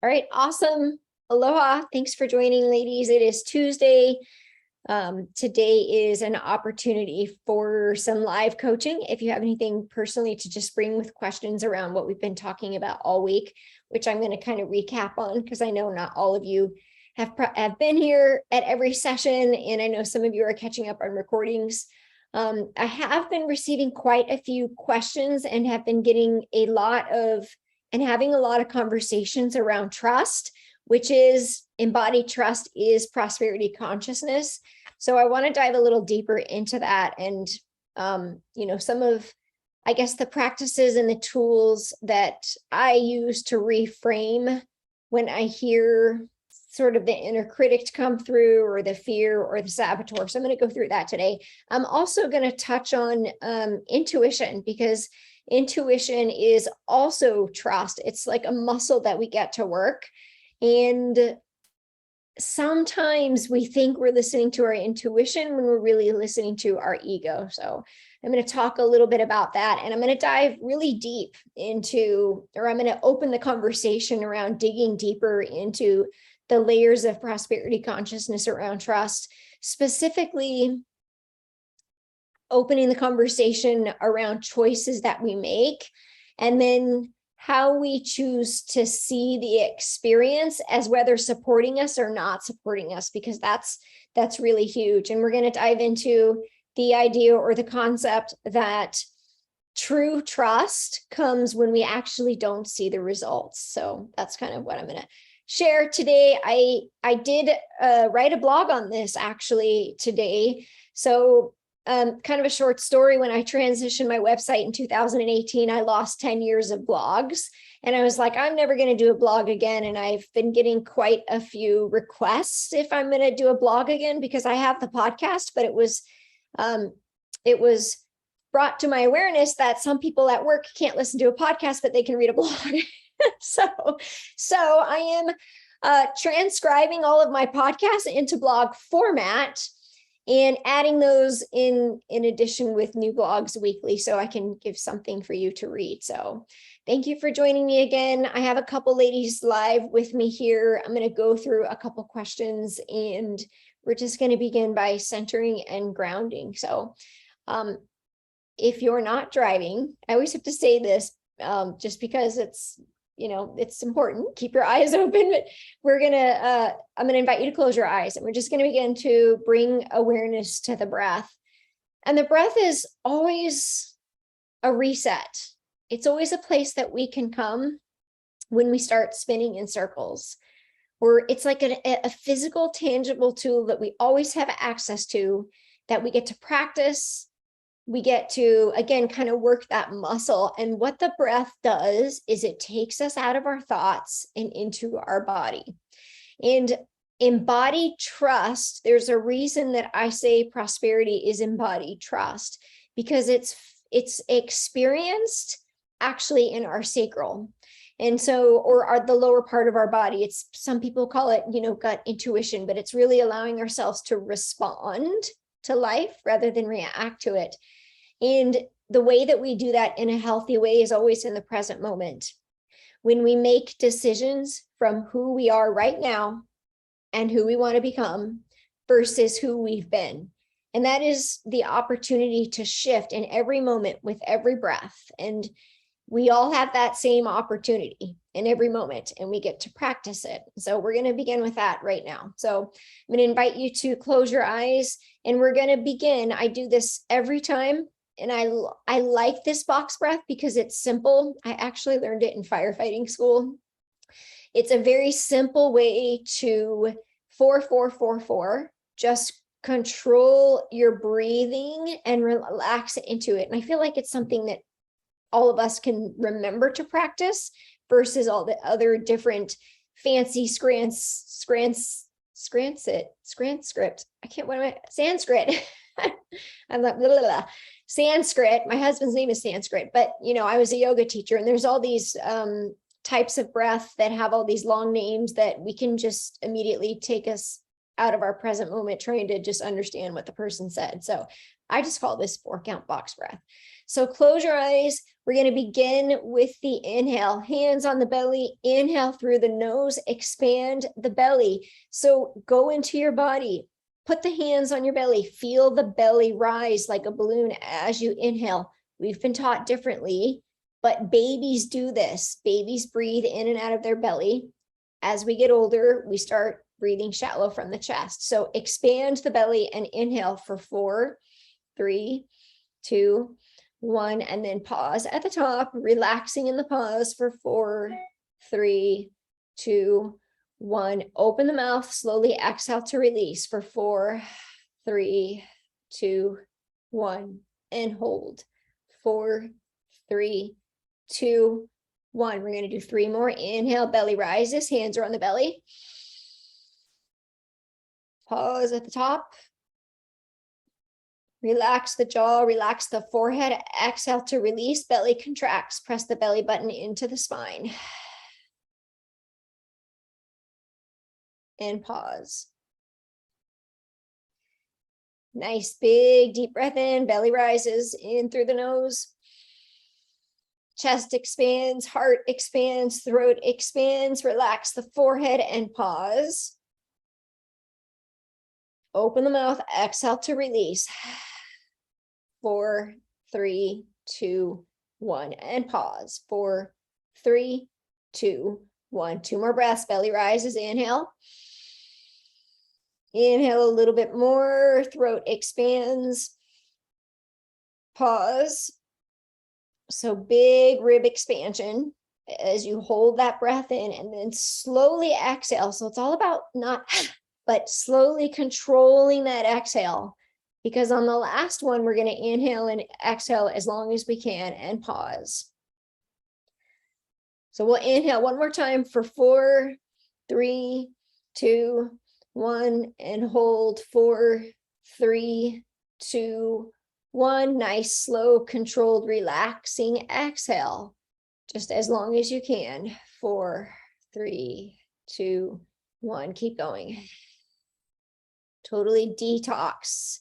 All right, awesome. Aloha. Thanks for joining, ladies. It is Tuesday. Today is an opportunity for some live coaching. If you have anything personally to just bring with questions around what we've been talking about all week, which I'm going to kind of recap on because I know not all of you have been here at every session, and I know some of you are catching up on recordings. I have been receiving quite a few questions and have been getting having a lot of conversations around trust, which is embodied trust is prosperity consciousness. So I want to dive a little deeper into that and, some of, I guess, the practices and the tools that I use to reframe when I hear sort of the inner critic come through, or the fear or the saboteur. So I'm going to go through that today. I'm also going to touch on intuition, because intuition is also trust. It's like a muscle that we get to work. And sometimes we think we're listening to our intuition when we're really listening to our ego. So I'm going to talk a little bit about that, and I'm going to dive really deep into, or I'm going to open the conversation around digging deeper into the layers of prosperity consciousness around trust, specifically opening the conversation around choices that we make, and then how we choose to see the experience as whether supporting us or not supporting us, because that's really huge. And we're going to dive into the idea or the concept that true trust comes when we actually don't see the results. So that's kind of what I'm going to share today. I did write a blog on this actually today. So kind of a short story. When I transitioned my website in 2018, I lost 10 years of blogs, and I was like, I'm never going to do a blog again. And I've been getting quite a few requests if I'm going to do a blog again, because I have the podcast, but it was brought to my awareness that some people at work can't listen to a podcast, but they can read a blog. So I am transcribing all of my podcasts into blog format and adding those in addition with new blogs weekly, so I can give something for you to read. So thank you for joining me again. I have a couple ladies live with me here. I'm going to go through a couple questions, and we're just going to begin by centering and grounding. So if you're not driving, I always have to say this just because it's important. Keep your eyes open, but I'm going to invite you to close your eyes, and we're just going to begin to bring awareness to the breath. And the breath is always a reset. It's always a place that we can come when we start spinning in circles, or it's like a physical, tangible tool that we always have access to, that we get to practice. We get to, again, kind of work that muscle. And what the breath does is it takes us out of our thoughts and into our body. And embodied trust, there's a reason that I say prosperity is embodied trust, because it's experienced actually in our sacral. And so, or the lower part of our body. It's, some people call it, gut intuition, but it's really allowing ourselves to respond to life rather than react to it. And the way that we do that in a healthy way is always in the present moment. When we make decisions from who we are right now and who we want to become versus who we've been. And that is the opportunity to shift in every moment with every breath. And we all have that same opportunity in every moment, and we get to practice it. So we're going to begin with that right now. So I'm going to invite you to close your eyes, and we're going to begin. I do this every time, and I like this box breath because it's simple. I actually learned it in firefighting school. It's a very simple way to 4-4-4-4, just control your breathing and relax into it. And I feel like it's something that all of us can remember to practice versus all the other different fancy Sanskrit. I love Sanskrit. My husband's name is Sanskrit, but I was a yoga teacher, and there's all these types of breath that have all these long names that we can just immediately take us out of our present moment trying to just understand what the person said. So I just call this 4-count box breath. So close your eyes. We're going to begin with the inhale, hands on the belly, inhale through the nose, expand the belly. So go into your body, put the hands on your belly, feel the belly rise like a balloon as you inhale. We've been taught differently, but babies do this. Babies breathe in and out of their belly. As we get older, we start breathing shallow from the chest. So expand the belly and inhale for 4, 3, 2, 1, and then pause at the top, relaxing in the pause for 4, 3, 2, 1. Open the mouth, slowly exhale to release for 4, 3, 2, 1, and hold. 4, 3, 2, 1. We're going to do 3 more. Inhale, belly rises, hands are on the belly. Pause at the top. Relax the jaw, relax the forehead. Exhale to release, belly contracts. Press the belly button into the spine. And pause. Nice big deep breath in, belly rises in through the nose. Chest expands, heart expands, throat expands. Relax the forehead and pause. Open the mouth, exhale to release. 4, 3, 2, 1, and pause. 4, 3, 2, 1. 2 more breaths. Belly rises. Inhale. Inhale a little bit more. Throat expands. Pause. So big rib expansion as you hold that breath in, and then slowly exhale. So it's all about not, but slowly controlling that exhale, because on the last one, we're going to inhale and exhale as long as we can and pause. So we'll inhale one more time for 4, 3, 2, 1, and hold. 4, 3, 2, 1. Nice, slow, controlled, relaxing exhale, just as long as you can. 4, 3, 2, 1. Keep going. Totally detox.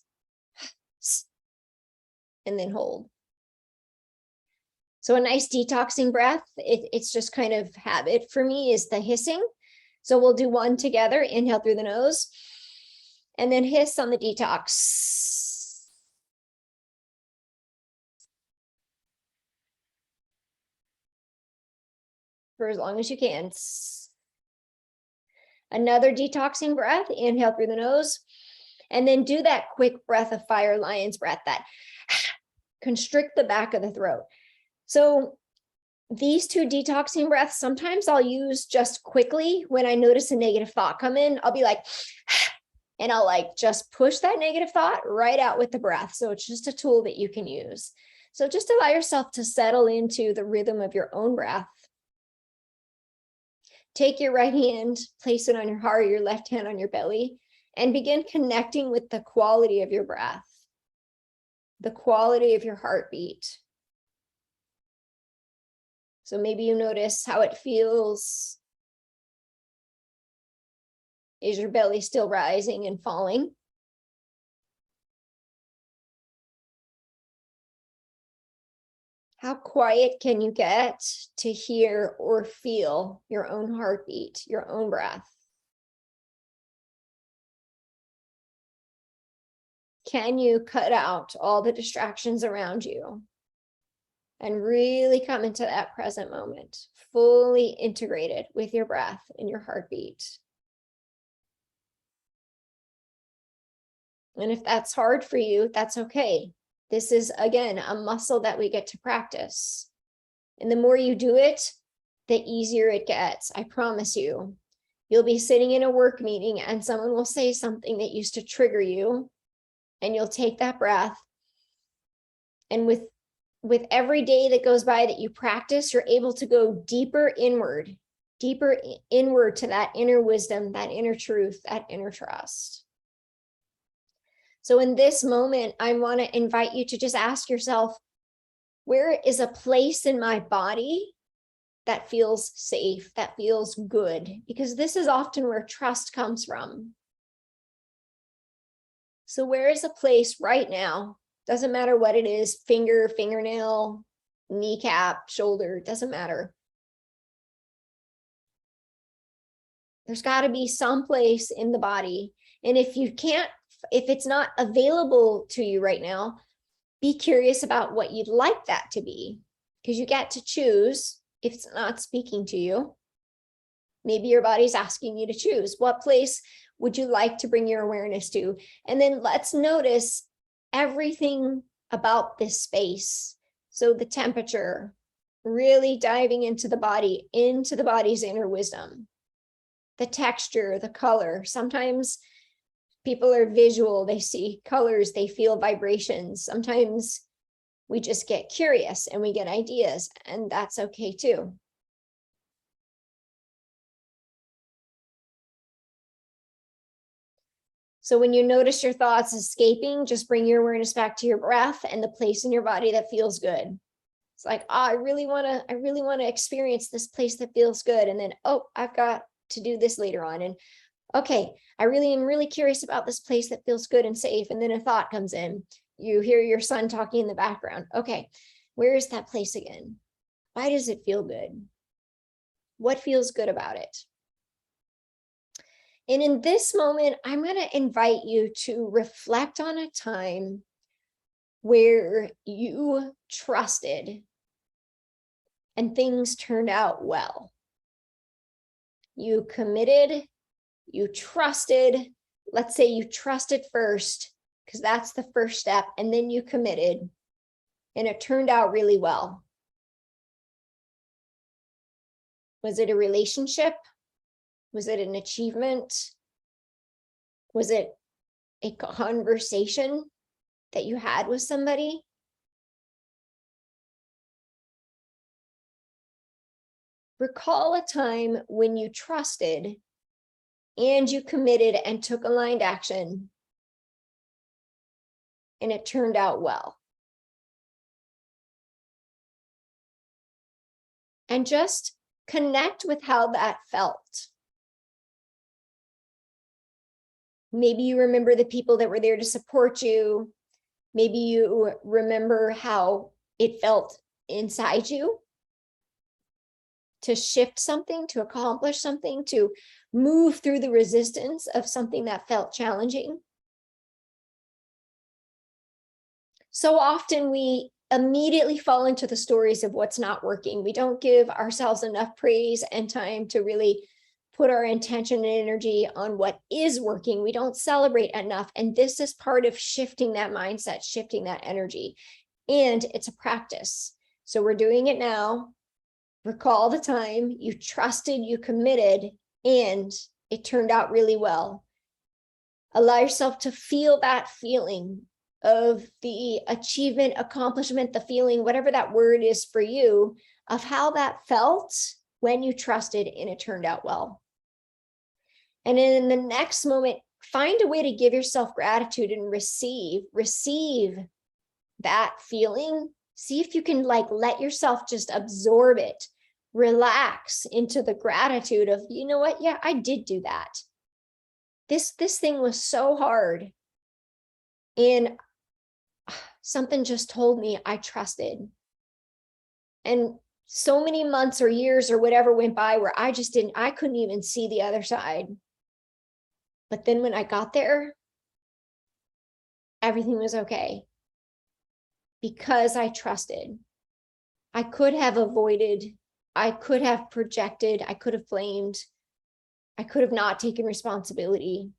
And then hold. So a nice detoxing breath, it's just kind of habit for me, is the hissing. So we'll do one together. Inhale through the nose and then hiss on the detox. For as long as you can. Another detoxing breath. Inhale through the nose and then do that quick breath of fire, lion's breath, that constrict the back of the throat. So these 2 detoxing breaths, sometimes I'll use just quickly when I notice a negative thought come in. I'll be like, and I'll like just push that negative thought right out with the breath. So it's just a tool that you can use. So just allow yourself to settle into the rhythm of your own breath. Take your right hand, place it on your heart, your left hand on your belly, and begin connecting with the quality of your breath, the quality of your heartbeat. So maybe you notice how it feels. Is your belly still rising and falling? How quiet can you get to hear or feel your own heartbeat, your own breath? Can you cut out all the distractions around you and really come into that present moment, fully integrated with your breath and your heartbeat? And if that's hard for you, that's okay. This is, again, a muscle that we get to practice. And the more you do it, the easier it gets. I promise you. You'll be sitting in a work meeting and someone will say something that used to trigger you, and you'll take that breath. And with every day that goes by that you practice, you're able to go deeper inward to that inner wisdom, that inner truth, that inner trust. So in this moment, I want to invite you to just ask yourself, where is a place in my body that feels safe, that feels good? Because this is often where trust comes from. So where is a place right now? Doesn't matter what it is, finger, fingernail, kneecap, shoulder, doesn't matter. There's got to be some place in the body. And if it's not available to you right now, be curious about what you'd like that to be, because you get to choose if it's not speaking to you. Maybe your body's asking you to choose. What place would you like to bring your awareness to? And then let's notice everything about this space. So the temperature, really diving into the body, into the body's inner wisdom. The texture, the color. Sometimes people are visual, they see colors, they feel vibrations. Sometimes we just get curious and we get ideas, and that's okay too. So when you notice your thoughts escaping, just bring your awareness back to your breath and the place in your body that feels good. It's like, oh, I really want to experience this place that feels good. And then, oh, I've got to do this later on. And okay, I really am really curious about this place that feels good and safe. And then a thought comes in. You hear your son talking in the background. Okay, where is that place again? Why does it feel good? What feels good about it? And in this moment, I'm going to invite you to reflect on a time where you trusted and things turned out well. You committed, you trusted. Let's say you trusted first, because that's the first step, and then you committed, and it turned out really well. Was it a relationship? Was it an achievement? Was it a conversation that you had with somebody? Recall a time when you trusted and you committed and took aligned action, and it turned out well. And just connect with how that felt. Maybe you remember the people that were there to support you. Maybe you remember how it felt inside you to shift something, to accomplish something, to move through the resistance of something that felt challenging. So often we immediately fall into the stories of what's not working. We don't give ourselves enough praise and time to really put our intention and energy on what is working. We don't celebrate enough. And this is part of shifting that mindset, shifting that energy. And it's a practice. So we're doing it now. Recall the time you trusted, you committed, and it turned out really well. Allow yourself to feel that feeling of the achievement, accomplishment, the feeling, whatever that word is for you, of how that felt when you trusted and it turned out well. And in the next moment, find a way to give yourself gratitude and receive that feeling. See if you can let yourself just absorb it, relax into the gratitude of, you know what? Yeah, I did do that. This thing was so hard. And something just told me I trusted. And so many months or years or whatever went by where I couldn't even see the other side. But then when I got there, everything was okay. Because I trusted. I could have avoided, I could have projected, I could have blamed, I could have not taken responsibility.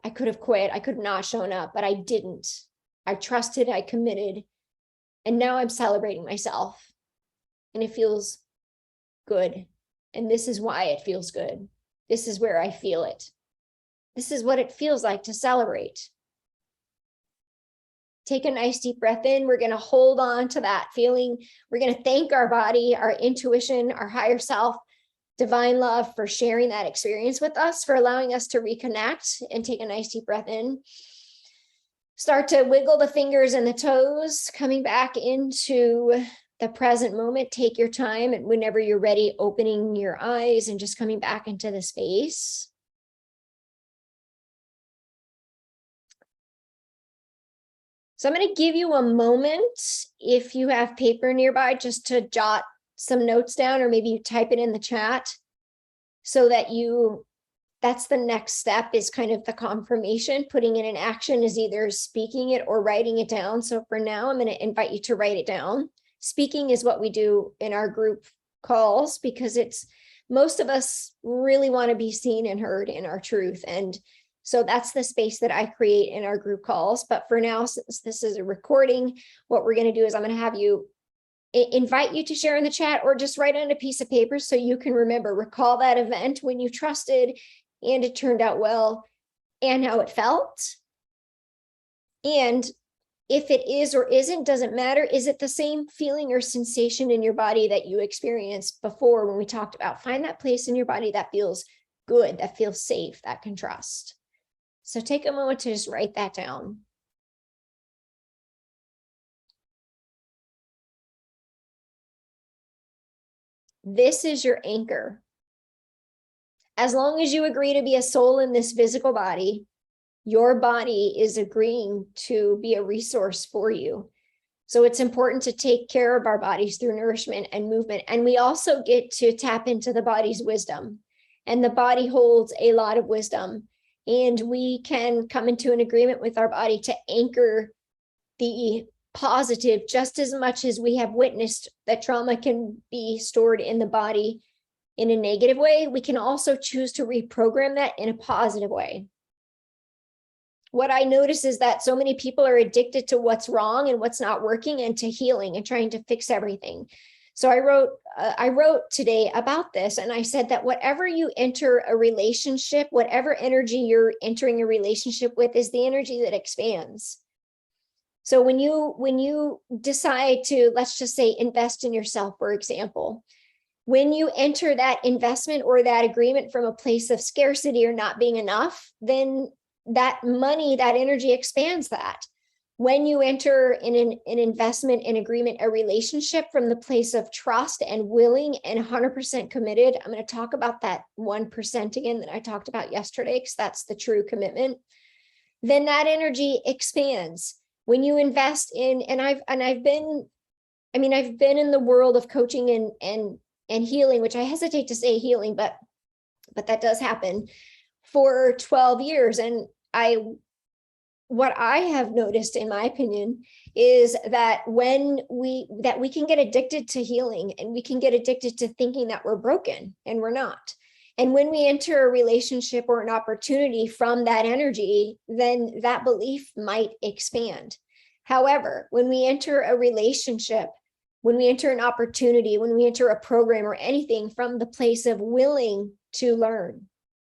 I could have quit, I could have not shown up, but I didn't. I trusted, I committed, and now I'm celebrating myself. And it feels good. And this is why it feels good. This is where I feel it. This is what it feels like to celebrate. Take a nice deep breath in. We're going to hold on to that feeling. We're going to thank our body, our intuition, our higher self, divine love for sharing that experience with us, for allowing us to reconnect, and take a nice deep breath in. Start to wiggle the fingers and the toes, coming back into the present moment. Take your time, and whenever you're ready, opening your eyes and just coming back into the space. So I'm going to give you a moment, if you have paper nearby, just to jot some notes down, or maybe you type it in the chat so that that's the next step, is kind of the confirmation. Putting it in action is either speaking it or writing it down. So for now, I'm going to invite you to write it down. Speaking is what we do in our group calls, because most of us really want to be seen and heard in our truth. And so that's the space that I create in our group calls. But for now, since this is a recording, what we're going to do is I'm going to have you invite you to share in the chat, or just write on a piece of paper so you can recall that event when you trusted and it turned out well, and how it felt. And if it is or isn't, doesn't matter. Is it the same feeling or sensation in your body that you experienced before when we talked about find that place in your body that feels good, that feels safe, that can trust? So take a moment to just write that down. This is your anchor. As long as you agree to be a soul in this physical body, your body is agreeing to be a resource for you. So it's important to take care of our bodies through nourishment and movement. And we also get to tap into the body's wisdom. And the body holds a lot of wisdom. And we can come into an agreement with our body to anchor the positive just as much as we have witnessed that trauma can be stored in the body in a negative way. We can also choose to reprogram that in a positive way. What I notice is that so many people are addicted to what's wrong and what's not working, and to healing and trying to fix everything. So I wrote today about this, and I said that whatever you enter a relationship, whatever energy you're entering a relationship with, is the energy that expands. So when you decide to, let's just say, invest in yourself, for example, when you enter that investment or that agreement from a place of scarcity or not being enough, then that money, that energy expands that. When you enter in an investment, an agreement, a relationship from the place of trust and willing and 100% committed, I'm going to talk about that 1% again that I talked about yesterday, because that's the true commitment, then that energy expands. When you invest in, and I've been in the world of coaching and healing, which I hesitate to say healing, but that does happen, for 12 years. And what I have noticed, in my opinion, is that we can get addicted to healing, and we can get addicted to thinking that we're broken, and we're not. And when we enter a relationship or an opportunity from that energy, then that belief might expand. However, when we enter a relationship, when we enter an opportunity, when we enter a program or anything from the place of willing to learn.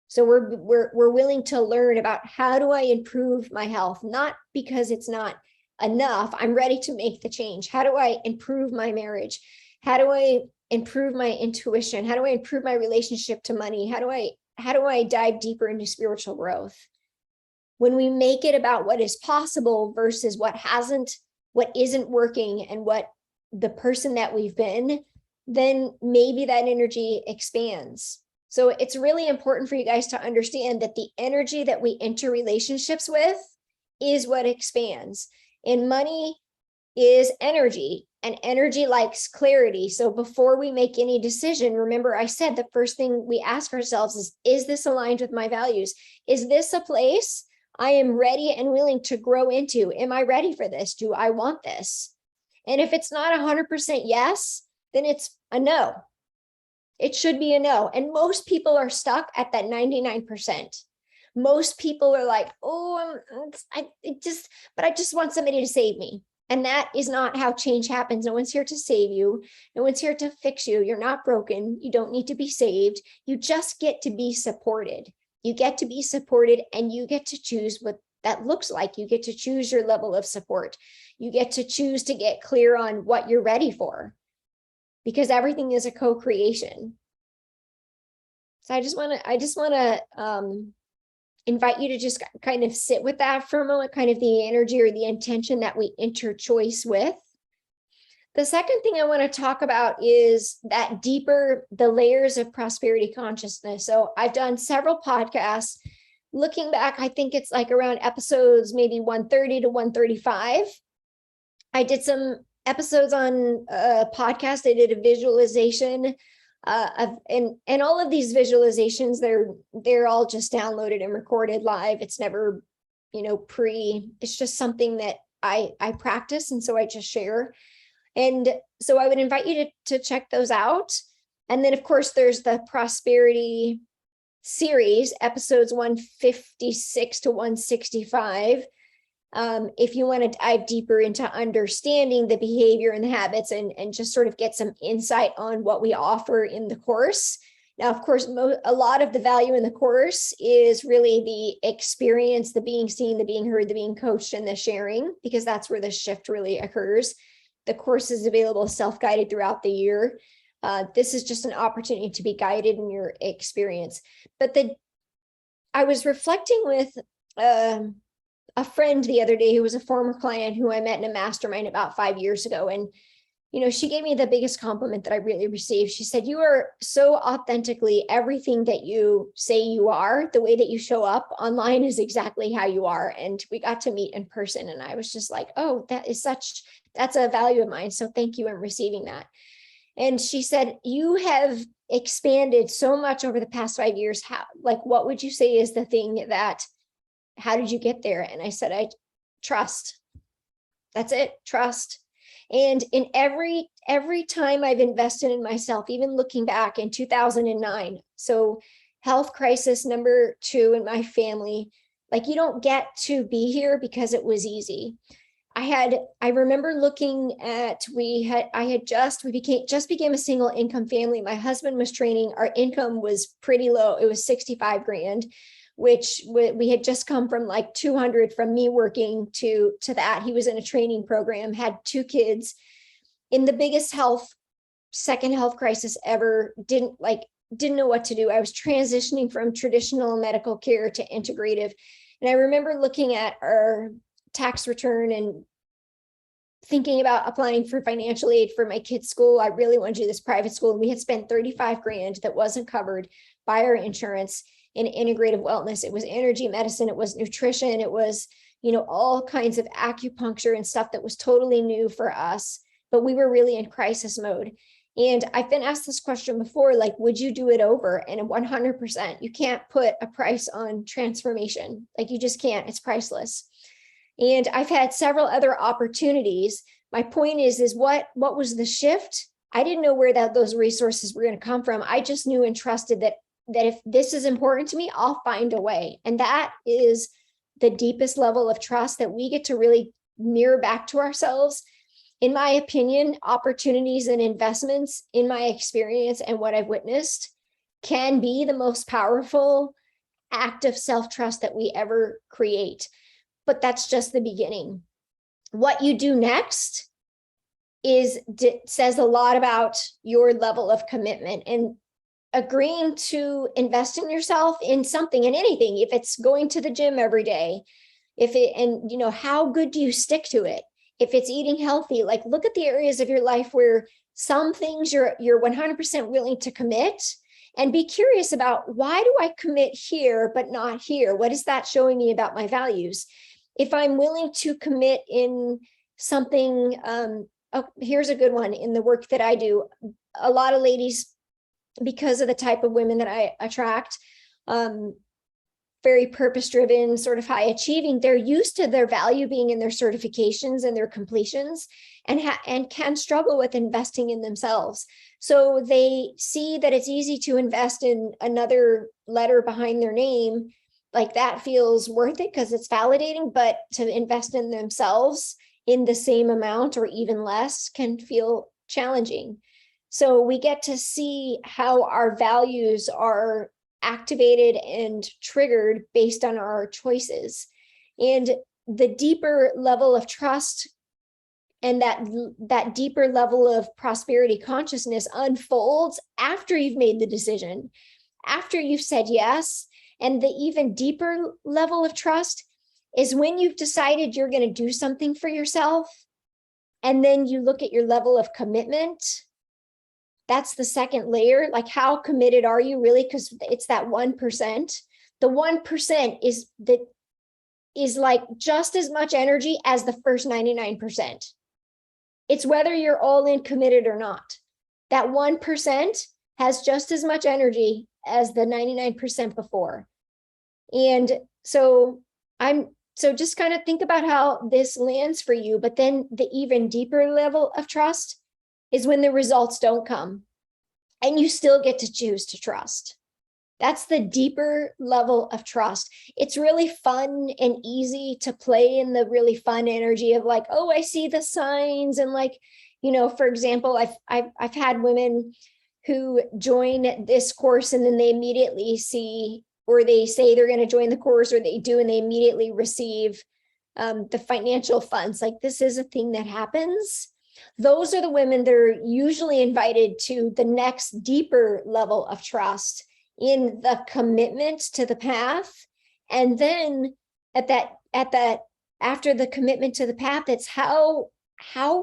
So we're willing to learn about, how do I improve my health? Not because it's not enough. I'm ready to make the change. How do I improve my marriage? How do I improve my intuition? How do I improve my relationship to money? How do I dive deeper into spiritual growth? When we make it about what is possible versus what isn't working, and what the person that we've been, then maybe that energy expands. So it's really important for you guys to understand that the energy that we enter relationships with is what expands. And money is energy, and energy likes clarity. So before we make any decision, remember I said the first thing we ask ourselves is this aligned with my values? Is this a place I am ready and willing to grow into? Am I ready for this? Do I want this? And if it's not 100% yes, then it's a no. It should be a no. And most people are stuck at that 99%. Most people are like, oh, I just want somebody to save me. And that is not how change happens. No one's here to save you. No one's here to fix you. You're not broken. You don't need to be saved. You just get to be supported. You get to be supported, and you get to choose what that looks like. You get to choose your level of support. You get to choose to get clear on what you're ready for, because everything is a co-creation. So I just want to invite you to just kind of sit with that for a moment, kind of the energy or the intention that we enter choice with. The second thing I want to talk about is that deeper, the layers of prosperity consciousness. So I've done several podcasts looking back, I think it's like around episodes maybe 130 to 135. I did some episodes on a podcast. I did a visualization and all of these visualizations, they're all just downloaded and recorded live. It's never, it's just something that I practice. And so I just share. And so I would invite you to check those out. And then of course there's the prosperity series, episodes 156 to 165. If you want to dive deeper into understanding the behavior and the habits and just sort of get some insight on what we offer in the course. Now, of course, a lot of the value in the course is really the experience, the being seen, the being heard, the being coached, and the sharing, because that's where the shift really occurs. The course is available self-guided throughout the year. This is just an opportunity to be guided in your experience. But I was reflecting with a friend the other day who was a former client who I met in a mastermind about 5 years ago. And, she gave me the biggest compliment that I really received. She said, "You are so authentically everything that you say you are. The way that you show up online is exactly how you are." And we got to meet in person. And I was just like, oh, that's a value of mine. So thank you in receiving that. And she said, "You have expanded so much over the past 5 years. What would you say is the thing how did you get there?" And I said, "I trust. That's it. Trust." And in every time I've invested in myself, even looking back in 2009, so health crisis number 2 in my family, you don't get to be here because it was easy. I remember looking at, we became a single income family. My husband was training. Our income was pretty low. It was 65 grand, which we had just come from 200 from me working to that. He was in a training program, had 2 kids in the biggest second health crisis ever, didn't know what to do. I was transitioning from traditional medical care to integrative. And I remember looking at our tax return and thinking about applying for financial aid for my kids' school. I really wanted to do this private school. And we had spent 35 grand that wasn't covered by our insurance in integrative wellness. It was energy medicine. It was nutrition. It was, all kinds of acupuncture and stuff that was totally new for us, but we were really in crisis mode. And I've been asked this question before, would you do it over? And 100%, you can't put a price on transformation. You just can't, it's priceless. And I've had several other opportunities. My point is what was the shift? I didn't know where those resources were going to come from. I just knew and trusted that if this is important to me, I'll find a way. And that is the deepest level of trust that we get to really mirror back to ourselves. In my opinion, opportunities and investments, in my experience and what I've witnessed, can be the most powerful act of self-trust that we ever create. But that's just the beginning. What you do next says a lot about your level of commitment, and agreeing to invest in yourself in something, in anything. If it's going to the gym every day, how good do you stick to it? If it's eating healthy, look at the areas of your life where some things you're 100% willing to commit, and be curious about, why do I commit here but not here? What is that showing me about my values? If I'm willing to commit in something, here's a good one in the work that I do. A lot of ladies, because of the type of women that I attract, very purpose-driven, sort of high achieving, they're used to their value being in their certifications and their completions, and can struggle with investing in themselves. So they see that it's easy to invest in another letter behind their name, that feels worth it because it's validating, but to invest in themselves in the same amount or even less can feel challenging. So we get to see how our values are activated and triggered based on our choices. And the deeper level of trust and that deeper level of prosperity consciousness unfolds after you've made the decision, after you've said yes. And the even deeper level of trust is when you've decided you're going to do something for yourself, and then you look at your level of commitment. That's the second layer. How committed are you really? Because it's that 1%. The 1% is like just as much energy as the first 99%. It's whether you're all in committed or not. That 1% has just as much energy as the 99% before. And so just kind of think about how this lands for you. But then the even deeper level of trust is when the results don't come and you still get to choose to trust. That's the deeper level of trust. It's really fun and easy to play in the really fun energy of like, oh, I see the signs. And like, for example, I've had women who join this course and then they immediately see, or they say they're going to join the course, or they do, and they immediately receive the financial funds. Like, this is a thing that happens. Those are the women that are usually invited to the next deeper level of trust in the commitment to the path. And then after the commitment to the path, it's how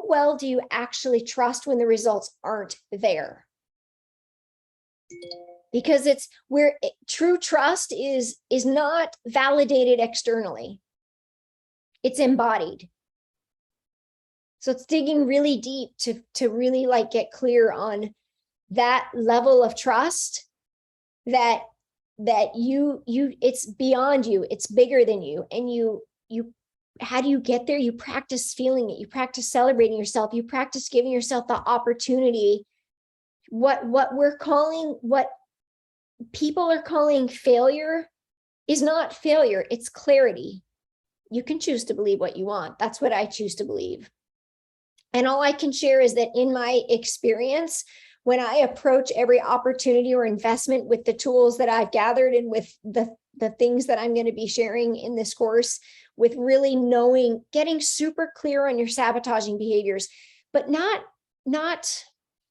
well do you actually trust when the results aren't there? Because it's where true trust is not validated externally. It's embodied. So it's digging really deep to really like get clear on that level of trust that you it's beyond you, it's bigger than you. And you how do you get there? You practice feeling it, you practice celebrating yourself, you practice giving yourself the opportunity. What people are calling failure is not failure, it's clarity. You can choose to believe what you want. That's what I choose to believe. And all I can share is that in my experience, when I approach every opportunity or investment with the tools that I've gathered and with the things that I'm going to be sharing in this course, with really knowing, getting super clear on your sabotaging behaviors, but not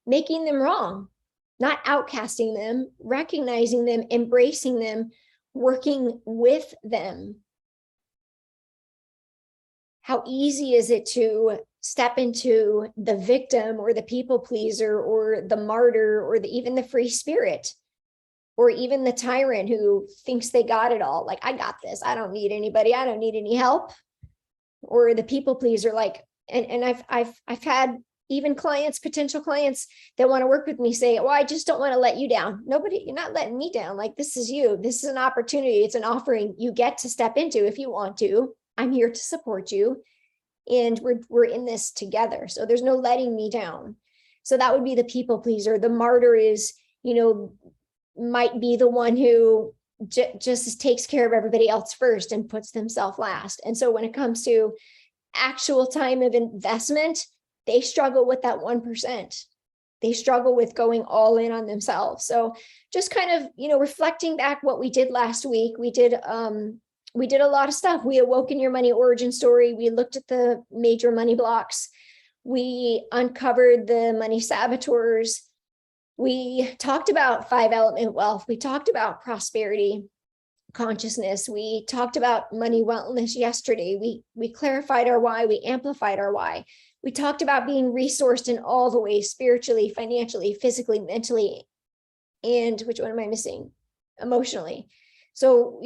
making them wrong, not outcasting them, recognizing them, embracing them, working with them. How easy is it to step into the victim or the people pleaser or the martyr or even the free spirit or even the tyrant who thinks they got it all? Like, I got this. I don't need anybody. I don't need any help. Or the people pleaser, like, and I've had even clients, potential clients that want to work with me say, well, I just don't want to let you down. Nobody, you're not letting me down. Like, this is you. This is an opportunity. It's an offering you get to step into if you want to. I'm here to support you. And we're in this together. So there's no letting me down. So that would be the people pleaser. The martyr is, might be the one who just takes care of everybody else first and puts themselves last. And so when it comes to actual time of investment, they struggle with that 1%. They struggle with going all in on themselves. So just kind of, reflecting back what we did last week, we did a lot of stuff. We awoke in your money origin story. We looked at the major money blocks. We uncovered the money saboteurs. We talked about 5-element wealth. We talked about prosperity consciousness. We talked about money wellness yesterday. We clarified our why. We amplified our why. We talked about being resourced in all the ways, spiritually, financially, physically, mentally, and which one am I missing? Emotionally. So,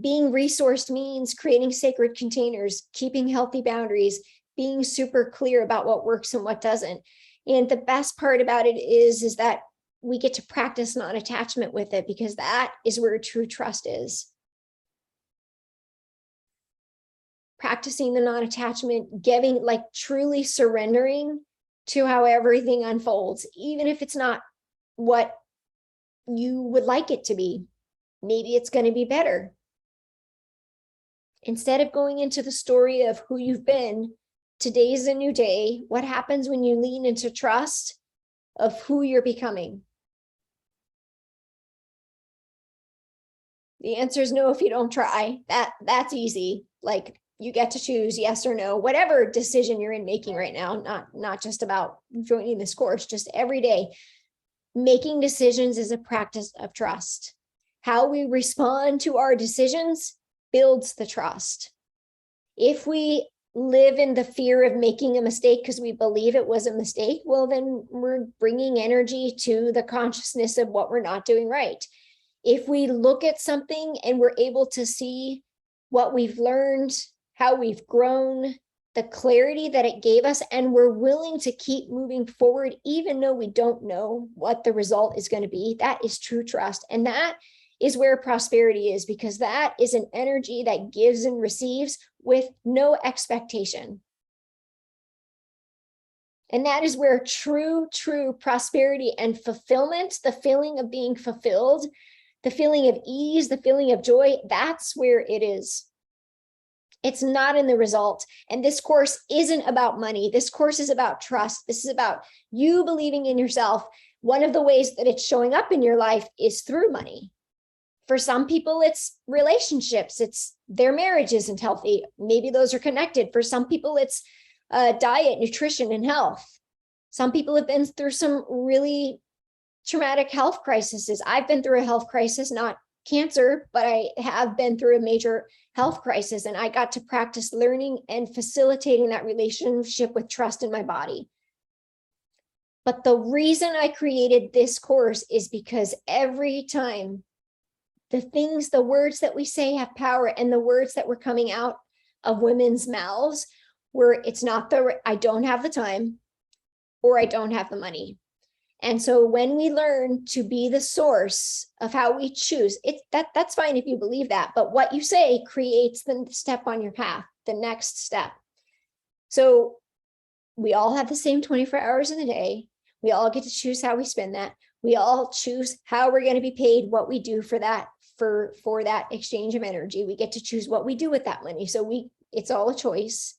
being resourced means creating sacred containers, keeping healthy boundaries, being super clear about what works and what doesn't. And the best part about it is that we get to practice non-attachment with it, because that is where true trust is. Practicing the non-attachment, giving, like truly surrendering to how everything unfolds, even if it's not what you would like it to be. Maybe it's going to be better. Instead of going into the story of who you've been, today's a new day. What happens when you lean into trust of who you're becoming? The answer is no if you don't try. That's easy. Like, you get to choose yes or no, whatever decision you're in making right now, not just about joining this course, just every day. Making decisions is a practice of trust. How we respond to our decisions builds the trust. If we live in the fear of making a mistake because we believe it was a mistake, well, then we're bringing energy to the consciousness of what we're not doing right. If we look at something and we're able to see what we've learned, how we've grown, the clarity that it gave us, and we're willing to keep moving forward, even though we don't know what the result is going to be, that is true trust. And that is where prosperity is, because that is an energy that gives and receives with no expectation. And that is where true prosperity and fulfillment, the feeling of being fulfilled, the feeling of ease, the feeling of joy, that's where it is. It's not in the result. And this course isn't about money. This course is about trust. This is about you believing in yourself. One of the ways that it's showing up in your life is through money. For some people, it's relationships. It's their marriage isn't healthy. Maybe those are connected. For some people, it's diet, nutrition, and health. Some people have been through some really traumatic health crises. I've been through a health crisis, not cancer, but I have been through a major health crisis, and I got to practice learning and facilitating that relationship with trust in my body. But the reason I created this course is because every time the words that we say have power, and the words that were coming out of women's mouths were, it's not I don't have the time, or I don't have the money. And so when we learn to be the source of how we choose, that's fine if you believe that, but what you say creates the step on your path, the next step. So we all have the same 24 hours in the day. We all get to choose how we spend that. We all choose how we're going to be paid, what we do for that, for that exchange of energy. We get to choose what we do with that money. So it's all a choice.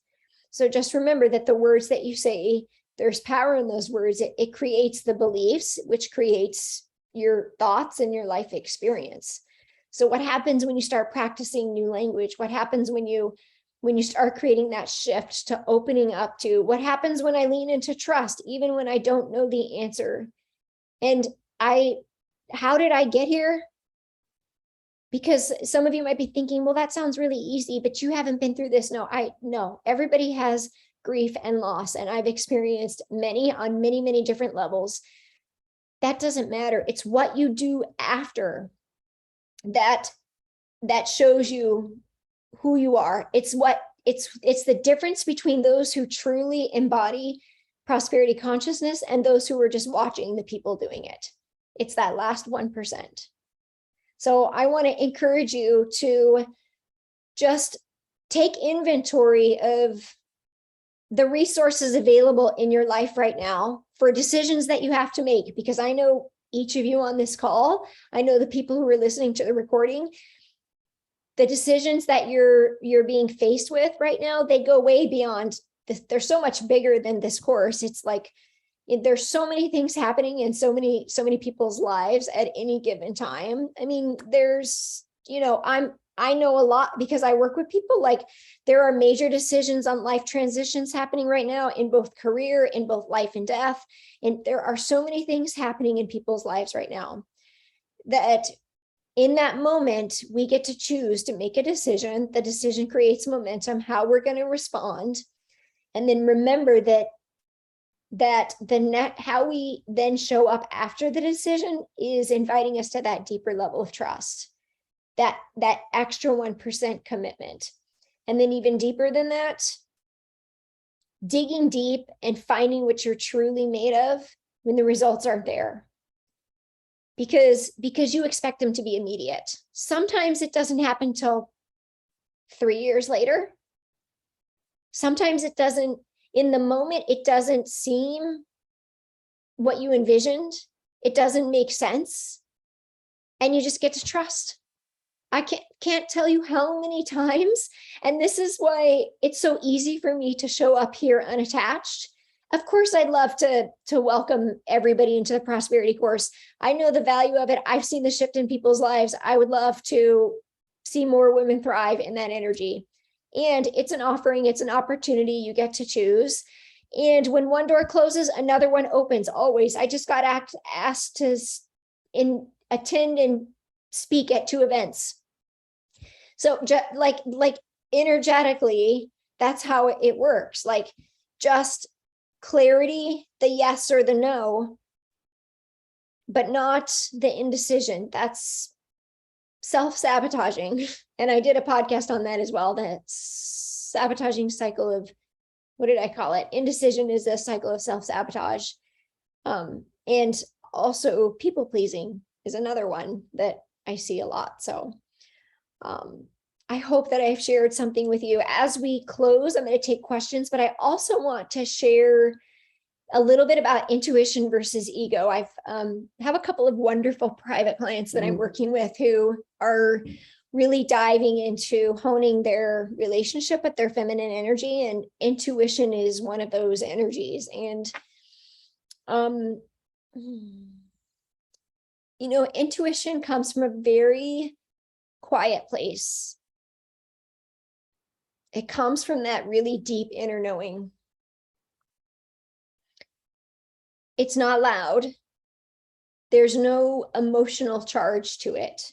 So just remember that the words that you say, there's power in those words. It creates the beliefs, which creates your thoughts and your life experience. So what happens when you start practicing new language? What happens when you start creating that shift to opening up to, what happens when I lean into trust, even when I don't know the answer? And how did I get here? Because some of you might be thinking, well, that sounds really easy, but you haven't been through this. No, everybody has grief and loss, and I've experienced many on many different levels. That doesn't matter. It's what you do after that shows you who you are. It's the difference between those who truly embody prosperity consciousness and those who are just watching the people doing it. It's that last 1%. So I want to encourage you to just take inventory of the resources available in your life right now for decisions that you have to make, because I know each of you on this call, I know the people who are listening to the recording, the decisions that you're being faced with right now, they go way beyond this. They're so much bigger than this course. It's like there's so many things happening in so many people's lives at any given time. I mean, there's, I know a lot because I work with people. Like, there are major decisions on life transitions happening right now in both career, in both life and death. And there are so many things happening in people's lives right now that in that moment, we get to choose to make a decision. The decision creates momentum, how we're going to respond. And then remember that how we then show up after the decision is inviting us to that deeper level of trust, that extra 1% commitment. And then even deeper than that, digging deep and finding what you're truly made of when the results aren't there. Because you expect them to be immediate. Sometimes it doesn't happen till 3 years later. Sometimes it doesn't, in the moment, it doesn't seem what you envisioned. It doesn't make sense. And you just get to trust. I can't tell you how many times, and this is why it's so easy for me to show up here unattached. Of course, I'd love to welcome everybody into the prosperity course. I know the value of it. I've seen the shift in people's lives. I would love to see more women thrive in that energy. And it's an offering, it's an opportunity, you get to choose. And when one door closes, another one opens always. I just got asked to attend and speak at 2 events. So like energetically, that's how it works. Like, just clarity, the yes or the no, but not the indecision. That's self-sabotaging. And I did a podcast on that as well, that sabotaging cycle of, what did I call it? Indecision is a cycle of self-sabotage. And also people pleasing is another one that I see a lot. So I hope that I've shared something with you. As we close, I'm going to take questions, but I also want to share a little bit about intuition versus ego. I've have a couple of wonderful private clients that I'm working with who are really diving into honing their relationship with their feminine energy, and intuition is one of those energies. And you know, intuition comes from a very quiet place. It comes from that really deep inner knowing. It's not loud. There's no emotional charge to it.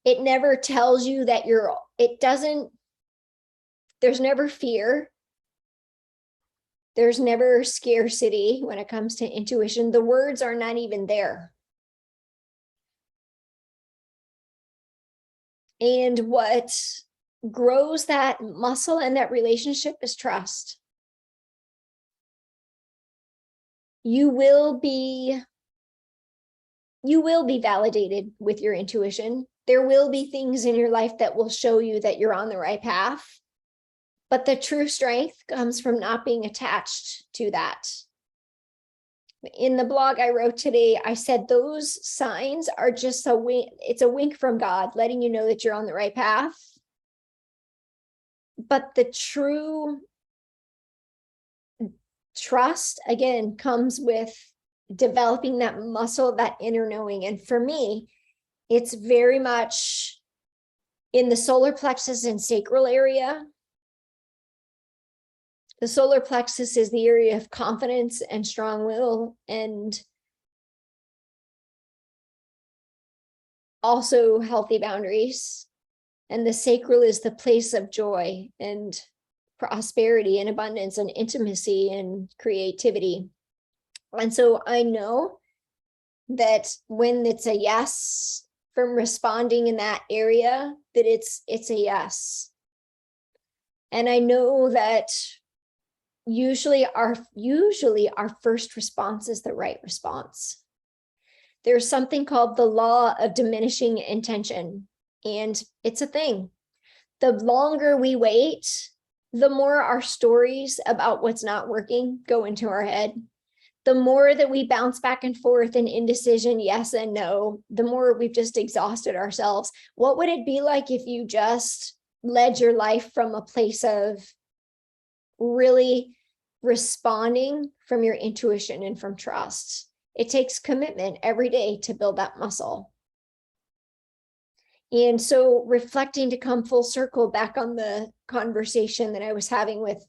It never tells you that there's never fear. There's never scarcity when it comes to intuition. The words are not even there. And what grows that muscle and that relationship is trust. You will be validated with your intuition. There will be things in your life that will show you that you're on the right path. But the true strength comes from not being attached to that. In the blog I wrote today, I said those signs are just a wink. It's a wink from God, letting you know that you're on the right path. But the true trust, again, comes with developing that muscle, that inner knowing. And for me, it's very much in the solar plexus and sacral area. The solar plexus is the area of confidence and strong will, and also healthy boundaries. And the sacral is the place of joy and prosperity and abundance and intimacy and creativity. And so I know that when it's a yes from responding in that area, that it's a yes. And I know that usually our first response is the right response. There's something called the law of diminishing intention, and it's a thing. The longer we wait, the more our stories about what's not working go into our head. The more that we bounce back and forth in indecision, yes and no, the more we've just exhausted ourselves. What would it be like if you just led your life from a place of really responding from your intuition and from trust? It takes commitment every day to build that muscle. And so reflecting, to come full circle back on the conversation that I was having with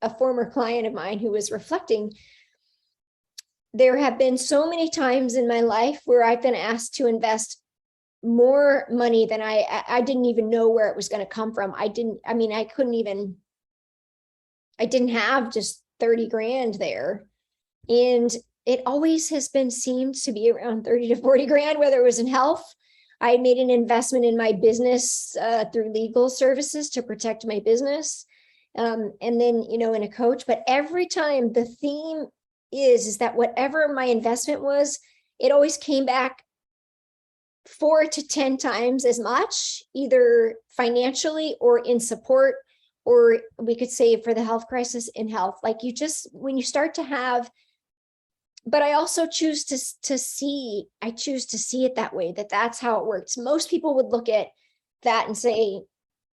a former client of mine who was reflecting, there have been so many times in my life where I've been asked to invest more money than I didn't even know where it was going to come from. I didn't have just 30 grand there. And it always has been seemed to be around 30 to 40 grand, whether it was in health. I had made an investment in my business through legal services to protect my business. And then, in a coach, but every time the theme is that whatever my investment was, it always came back 4 to 10 times as much, either financially or in support, or we could say for the health crisis in health. Like when you start to have, but I also choose to see it that way, that's how it works. Most people would look at that and say,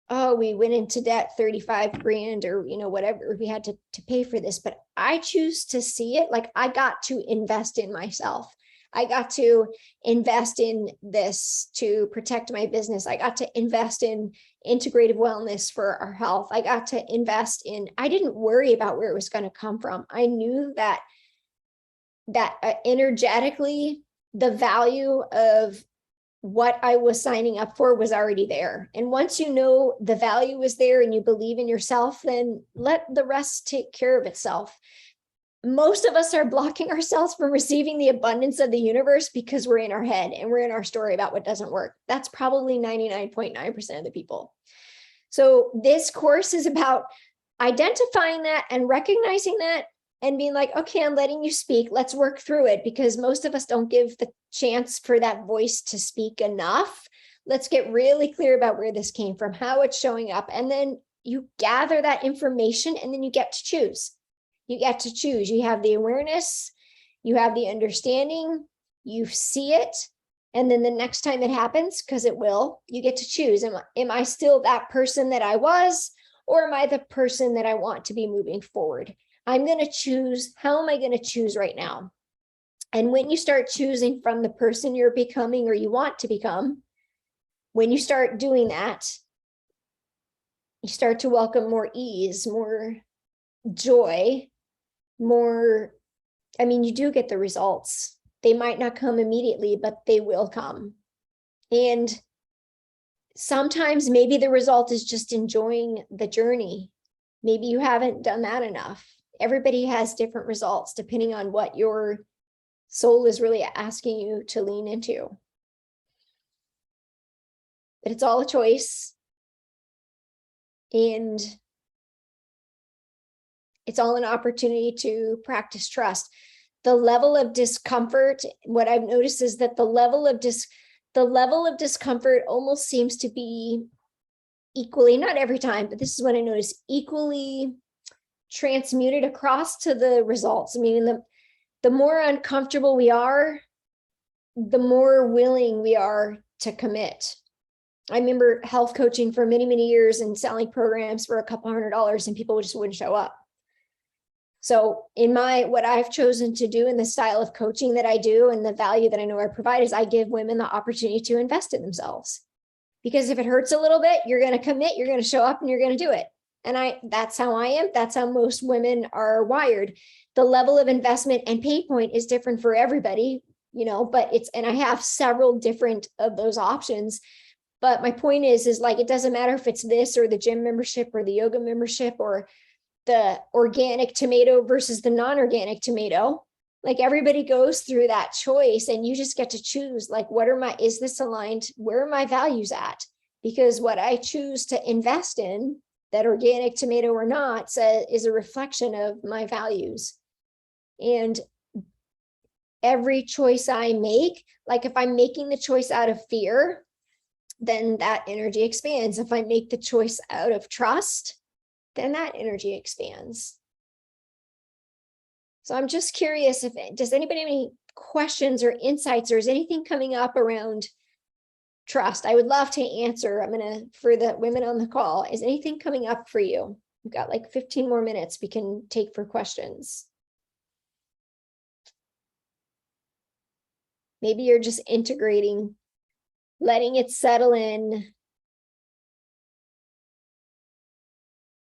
oh, we went into debt 35 grand or, whatever we had to pay for this. But I choose to see it like I got to invest in myself. I got to invest in this to protect my business. I got to invest in integrative wellness for our health. I got to invest in, I didn't worry about where it was going to come from. I knew that energetically, the value of what I was signing up for was already there. And once you know the value is there and you believe in yourself, then let the rest take care of itself. most of us are blocking ourselves from receiving the abundance of the universe because we're in our head and we're in our story about what doesn't work. That's probably 99.9% of the people. So this course is about identifying that and recognizing that and being like, okay, I'm letting you speak. Let's work through it, because most of us don't give the chance for that voice to speak enough. Let's get really clear about where this came from, how it's showing up. And then you gather that information and then you get to choose. You get to choose. You have the awareness, you have the understanding, you see it. And then the next time it happens, because it will, you get to choose. Am I still that person that I was, or am I the person that I want to be moving forward? I'm going to choose. How am I going to choose right now? And when you start choosing from the person you're becoming or you want to become, when you start doing that, you start to welcome more ease, more joy, more, I mean, you do get the results. They might not come immediately, but they will come. And sometimes maybe the result is just enjoying the journey. Maybe you haven't done that enough. Everybody has different results depending on what your soul is really asking you to lean into. But it's all a choice. And it's all an opportunity to practice trust. The level of discomfort, what I've noticed is that the level of discomfort almost seems to be equally, not every time, but this is what I notice, equally transmuted across to the results. I mean, the more uncomfortable we are, the more willing we are to commit. I remember health coaching for many, many years and selling programs for a couple $100, and people just wouldn't show up. So in what I've chosen to do in the style of coaching that I do and the value that I know I provide is I give women the opportunity to invest in themselves. Because if it hurts a little bit, you're going to commit, you're going to show up, and you're going to do it. And that's how I am. That's how most women are wired. The level of investment and pain point is different for everybody, but and I have several different of those options. But my point is like, it doesn't matter if it's this or the gym membership or the yoga membership or the organic tomato versus the non-organic tomato. Like, everybody goes through that choice, and you just get to choose, like, is this aligned? Where are my values at? Because what I choose to invest in, that organic tomato or not, is a reflection of my values. And every choice I make, like if I'm making the choice out of fear, then that energy expands. If I make the choice out of trust, then that energy expands. So I'm just curious, does anybody have any questions or insights, or is anything coming up around trust? I would love to answer. For the women on the call, is anything coming up for you? We've got like 15 more minutes we can take for questions. Maybe you're just integrating, letting it settle in,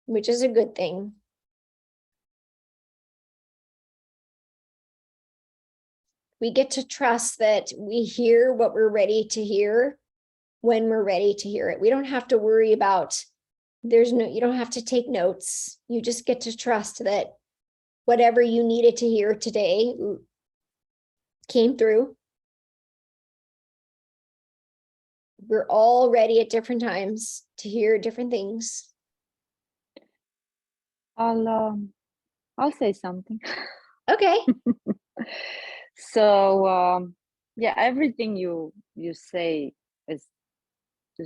which is a good thing. We get to trust that we hear what we're ready to hear when we're ready to hear it. We don't have to worry about, you don't have to take notes. You just get to trust that whatever you needed to hear today came through. We're all ready at different times to hear different things. I'll say something. Okay. So yeah, everything you say is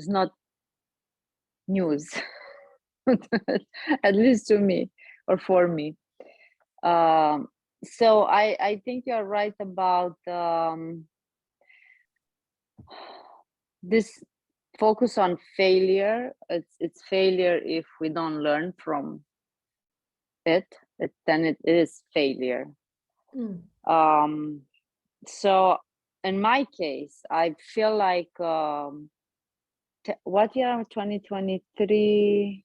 not news, at least to me or for me. So I think you're right about this focus on failure. It's failure if we don't learn from it, then it is failure. So in my case, I feel like what year? 2023,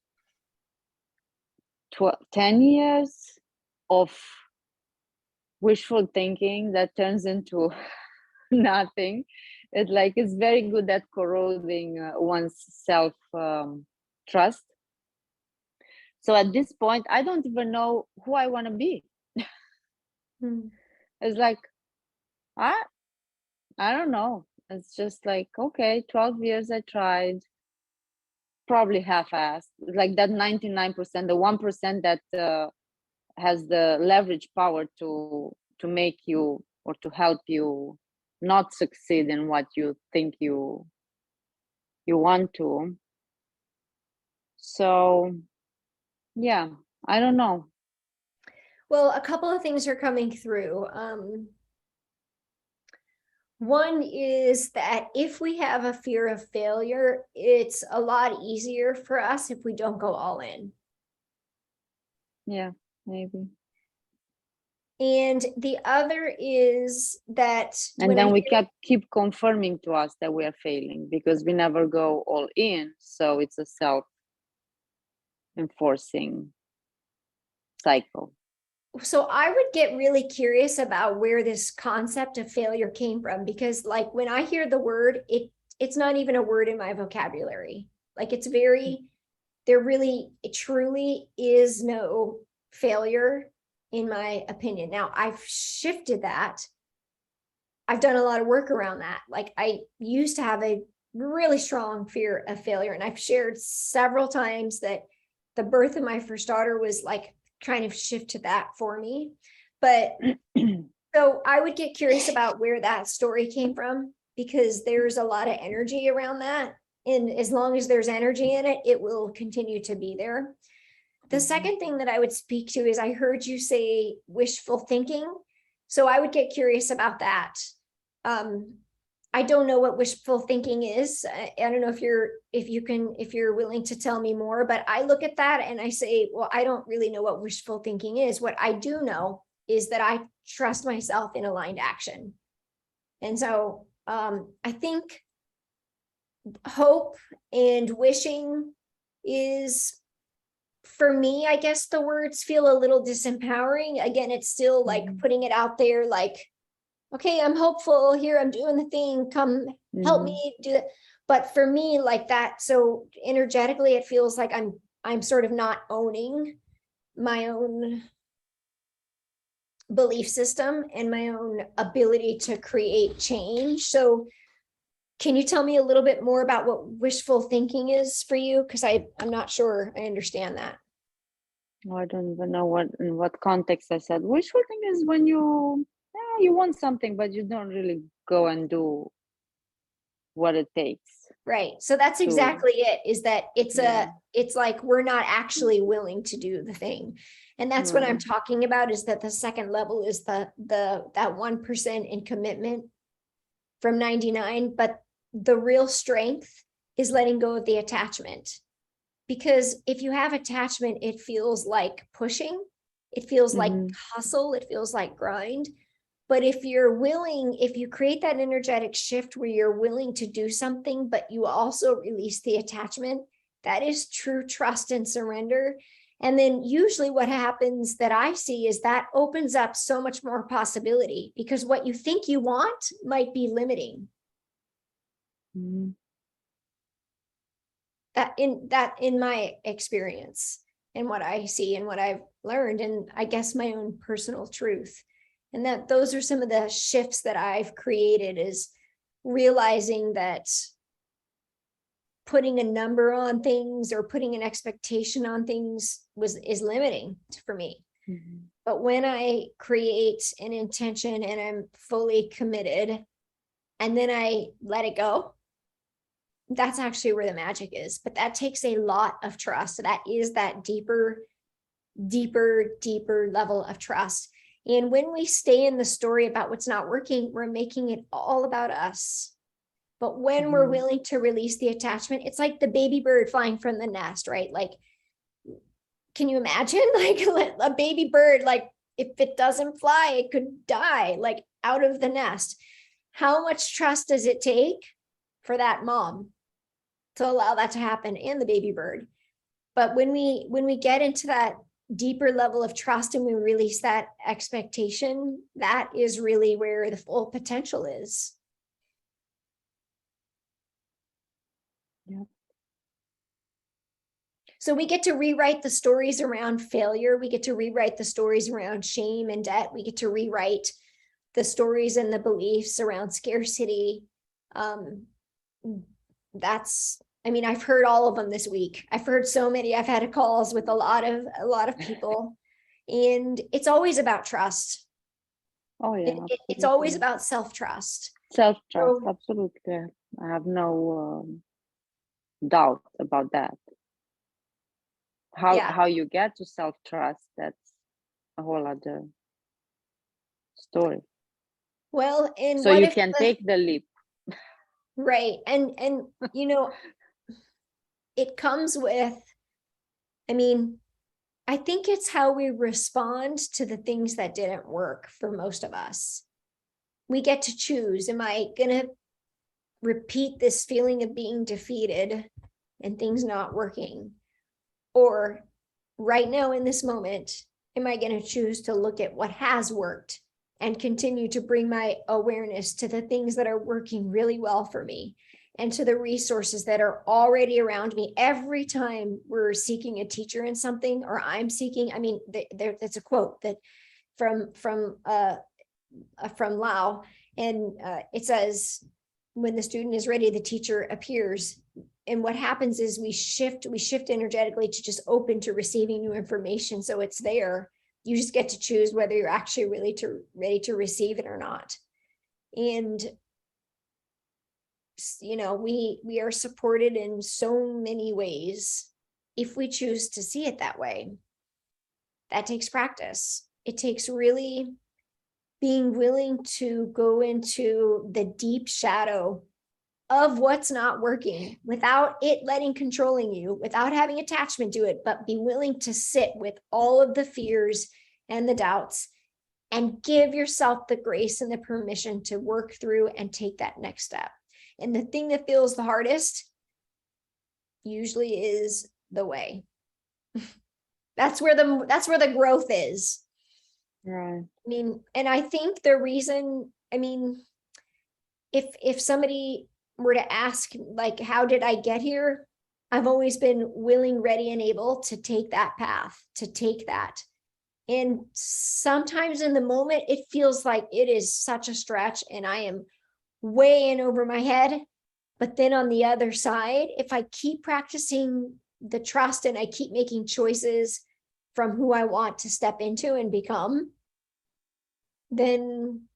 10 years of wishful thinking that turns into nothing. It's very good at corroding one's self trust. So at this point, I don't even know who I want to be. It's like, I don't know. It's just like, okay, 12 years I tried, probably half-assed. Like that 99%, the 1% that has the leverage power to make you or to help you not succeed in what you think you want to. So yeah, I don't know. Well, a couple of things are coming through. One is that if we have a fear of failure, it's a lot easier for us if we don't go all in. Yeah, maybe. And the other is that And then we keep confirming to us that we are failing because we never go all in. So it's a self-enforcing cycle. So I would get really curious about where this concept of failure came from, because like when I hear the word, it's not even a word in my vocabulary. Like it's very, there really, it truly is no failure in my opinion. Now I've shifted that. I've done a lot of work around that. Like I used to have a really strong fear of failure. And I've shared several times that the birth of my first daughter was like kind of shifted that for me. But so I would get curious about where that story came from, because there's a lot of energy around that. And as long as there's energy in it, it will continue to be there. The second thing that I would speak to is I heard you say wishful thinking. So I would get curious about that. I don't know what wishful thinking is. I don't know if you're willing to tell me more, but I look at that and I say, well, I don't really know what wishful thinking is. What I do know is that I trust myself in aligned action. And so I think hope and wishing is, for me, I guess the words feel a little disempowering. Again, it's still like putting it out there, like, okay, I'm hopeful here, I'm doing the thing, come help me do it. But for me, like that, so energetically, it feels like I'm sort of not owning my own belief system and my own ability to create change. So can you tell me a little bit more about what wishful thinking is for you? Because I'm not sure I understand that. Oh, I don't even know in what context I said. Wishful thinking is when you want something, but you don't really go and do what it takes. Right. So that's exactly it, is that it's like we're not actually willing to do the thing. And that's what I'm talking about, is that the second level is that 1% in commitment from 99, but the real strength is letting go of the attachment. Because if you have attachment, it feels like pushing, it feels like hustle, it feels like grind. But if you're willing, if you create that energetic shift where you're willing to do something, but you also release the attachment, that is true trust and surrender. And then usually what happens that I see is that opens up so much more possibility, because what you think you want might be limiting. That in my experience and what I see and what I've learned, and I guess my own personal truth. And that those are some of the shifts that I've created, is realizing that putting a number on things or putting an expectation on things is limiting for me. But when I create an intention and I'm fully committed and then I let it go, that's actually where the magic is. But that takes a lot of trust. That is that deeper level of trust. And when we stay in the story about what's not working, we're making it all about us. But when we're willing to release the attachment, it's like the baby bird flying from the nest, right? Like, can you imagine like a baby bird, like if it doesn't fly, it could die, like out of the nest. How much trust does it take for that mom to allow that to happen, and the baby bird? But when we get into that deeper level of trust and we release that expectation, that is really where the full potential is. Yeah. So we get to rewrite the stories around failure. We get to rewrite the stories around shame and debt. We get to rewrite the stories and the beliefs around scarcity. I've heard all of them this week. I've heard so many. I've had calls with a lot of people, and it's always about trust. Oh yeah, it's always about self-trust. Self-trust, absolutely. I have no doubt about that. How you get to self-trust, that's a whole other story. Well, and so you can take the leap, right? And it comes with, I think it's how we respond to the things that didn't work for most of us. We get to choose. Am I gonna repeat this feeling of being defeated and things not working? Or right now in this moment, am I going to choose to look at what has worked and continue to bring my awareness to the things that are working really well for me and to the resources that are already around me? Every time we're seeking a teacher in something, or I'm seeking, that's a quote that from Lao, and it says, when the student is ready, the teacher appears. And what happens is we shift energetically to just open to receiving new information. So it's there. You just get to choose whether you're actually really ready to receive it or not. And we are supported in so many ways if we choose to see it that way. That takes practice. It takes really being willing to go into the deep shadow of what's not working without it letting controlling you, without having attachment to it, but be willing to sit with all of the fears and the doubts and give yourself the grace and the permission to work through and take that next step. And the thing that feels the hardest usually is the way. That's where the growth is. Right. And I think the reason, if somebody were to ask, like, how did I get here? I've always been willing, ready, and able to take that path, to take that. And sometimes in the moment, it feels like it is such a stretch and I am way in over my head. But then on the other side, if I keep practicing the trust and I keep making choices from who I want to step into and become, then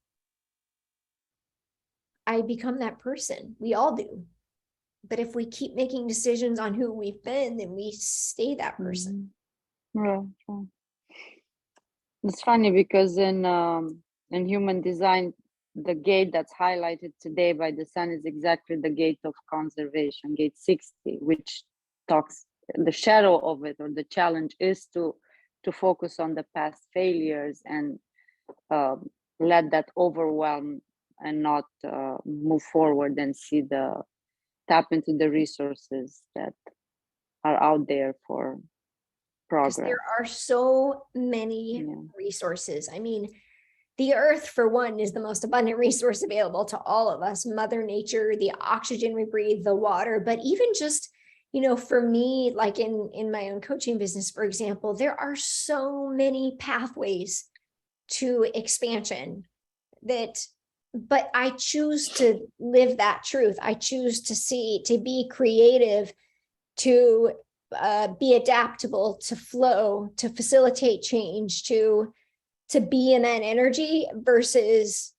I become that person. We all do. But if we keep making decisions on who we've been, then we stay that person. Yeah. It's funny because in human design, the gate that's highlighted today by the sun is exactly the gate of conservation, gate 60, which talks, the shadow of it, or the challenge is to focus on the past failures and let that overwhelm and not move forward and tap into the resources that are out there for progress. There are so many resources. The earth, for one, is the most abundant resource available to all of us. Mother Nature, the oxygen we breathe, the water, but even just, for me, like in my own coaching business, for example, there are so many pathways to expansion but I choose to live that truth. I choose to be creative, to be adaptable, to flow, to facilitate change, to be in that energy versus,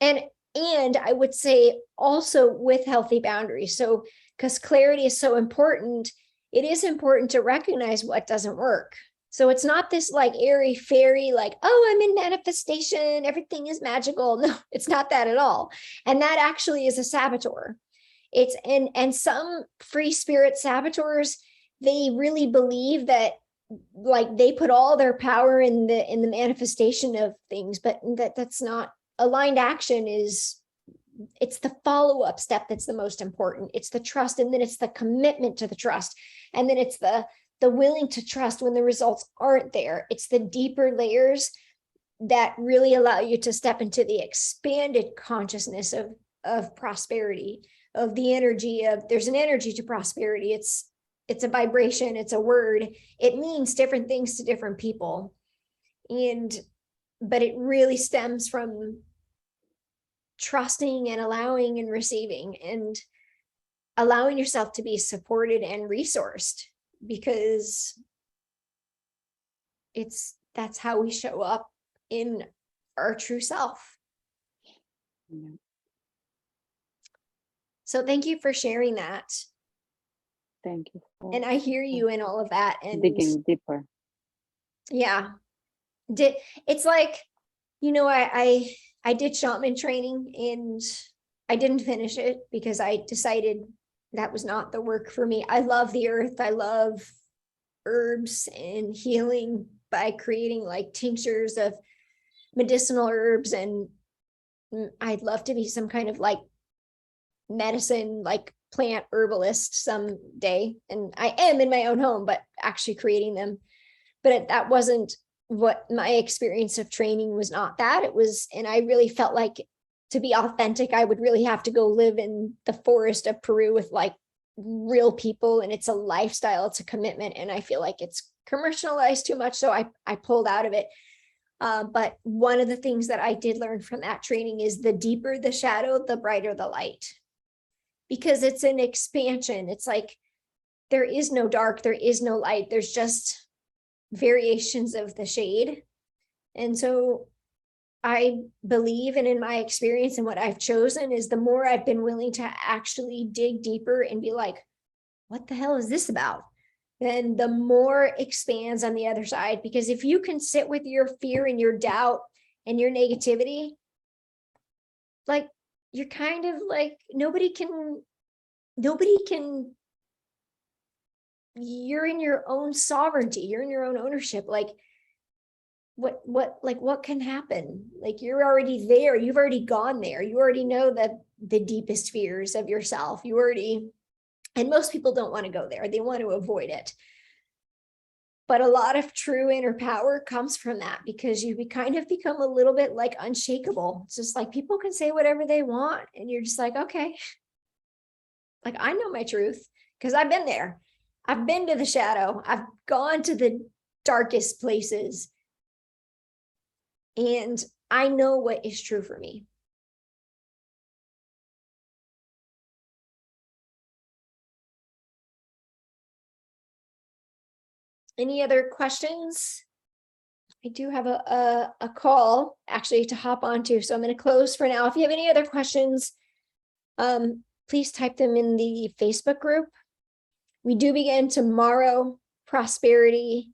and I would say also with healthy boundaries. So, because clarity is so important, it is important to recognize what doesn't work. So it's not this like airy fairy, like, oh, I'm in manifestation, everything is magical. No, it's not that at all. And that actually is a saboteur. It's and some free spirit saboteurs, they really believe that, like, they put all their power in the manifestation of things, but that's not. Aligned action it's the follow-up step that's the most important. It's the trust, and then it's the commitment to the trust, and then it's the willing to trust when the results aren't there. It's the deeper layers that really allow you to step into the expanded consciousness of prosperity, of the energy of, there's an energy to prosperity. It's it's a vibration, it's a word. It means different things to different people. But it really stems from trusting and allowing and receiving and allowing yourself to be supported and resourced, because that's how we show up in our true self. Yeah. So thank you for sharing that. Thank you. And I hear you in all of that. And digging deeper. Yeah. It's like, I did shaman training and I didn't finish it because I decided that was not the work for me. I love the earth. I love herbs and healing by creating like tinctures of medicinal herbs. And I'd love to be some kind of like medicine, like plant herbalist someday. And I am in my own home, but actually creating them. But that wasn't what my experience of training was. Not that it was. And I really felt like, to be authentic, I would really have to go live in the forest of Peru with like real people. And it's a lifestyle, it's a commitment. And I feel like it's commercialized too much. So I pulled out of it. But one of the things that I did learn from that training is the deeper the shadow, the brighter the light, because it's an expansion. It's like, there is no dark, there is no light. There's just variations of the shade. And so I believe, and in my experience and what I've chosen, is the more I've been willing to actually dig deeper and be like, what the hell is this about? Then the more expands on the other side. Because if you can sit with your fear and your doubt and your negativity, like, you're kind of like, nobody can, you're in your own sovereignty, you're in your own ownership. Like, what can happen? Like, you're already there, you've already gone there, you already know that the deepest fears of yourself, and most people don't want to go there, they want to avoid it. But a lot of true inner power comes from that, because you kind of become a little bit like unshakable. It's just like, people can say whatever they want and you're just like, okay, like, I know my truth because I've been there. I've been to the shadow, I've gone to the darkest places, and I know what is true for me. Any other questions? I do have a call actually to hop onto, so I'm going to close for now. If you have any other questions, please type them in the Facebook group. We do begin tomorrow, prosperity,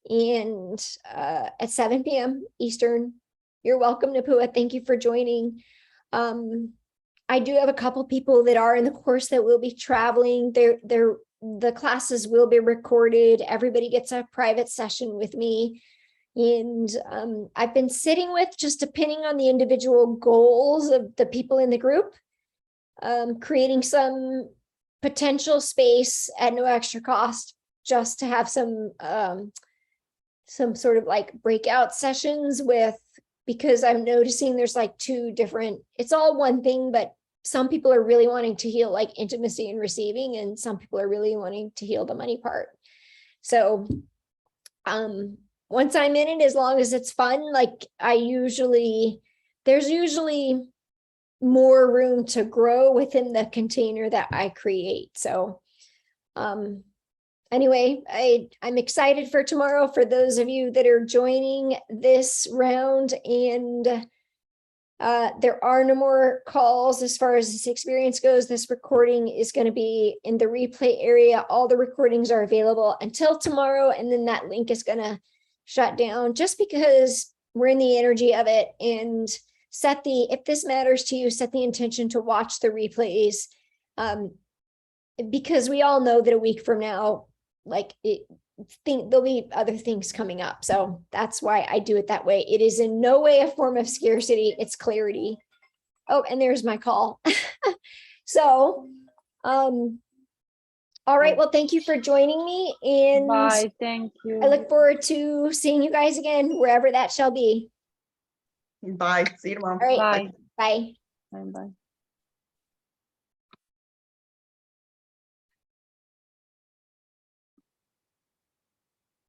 and at 7 p.m. Eastern. You're welcome, Napua. Thank you for joining. I do have a couple people that are in the course that will be traveling. The classes will be recorded. Everybody gets a private session with me. And I've been sitting with, just depending on the individual goals of the people in the group, creating some potential space at no extra cost, just to have some sort of like breakout sessions with, because I'm noticing there's like two different, it's all one thing, but some people are really wanting to heal like intimacy and receiving, and some people are really wanting to heal the money part. So once I'm in it, as long as it's fun, like there's usually more room to grow within the container that I create. So anyway, I'm excited for tomorrow for those of you that are joining this round. And there are no more calls as far as this experience goes. This recording is going to be in the replay area. All the recordings are available until tomorrow, and then that link is going to shut down, just because we're in the energy of it. And if this matters to you, set the intention to watch the replays, because we all know that a week from now, there'll be other things coming up. So that's why I do it that way. It is in no way a form of scarcity, it's clarity. Oh, and there's my call. So, all right. Well, thank you for joining me. And Bye. Thank you. I look forward to seeing you guys again, wherever that shall be. Bye. See you tomorrow. All right. Bye. Bye. Bye. Bye.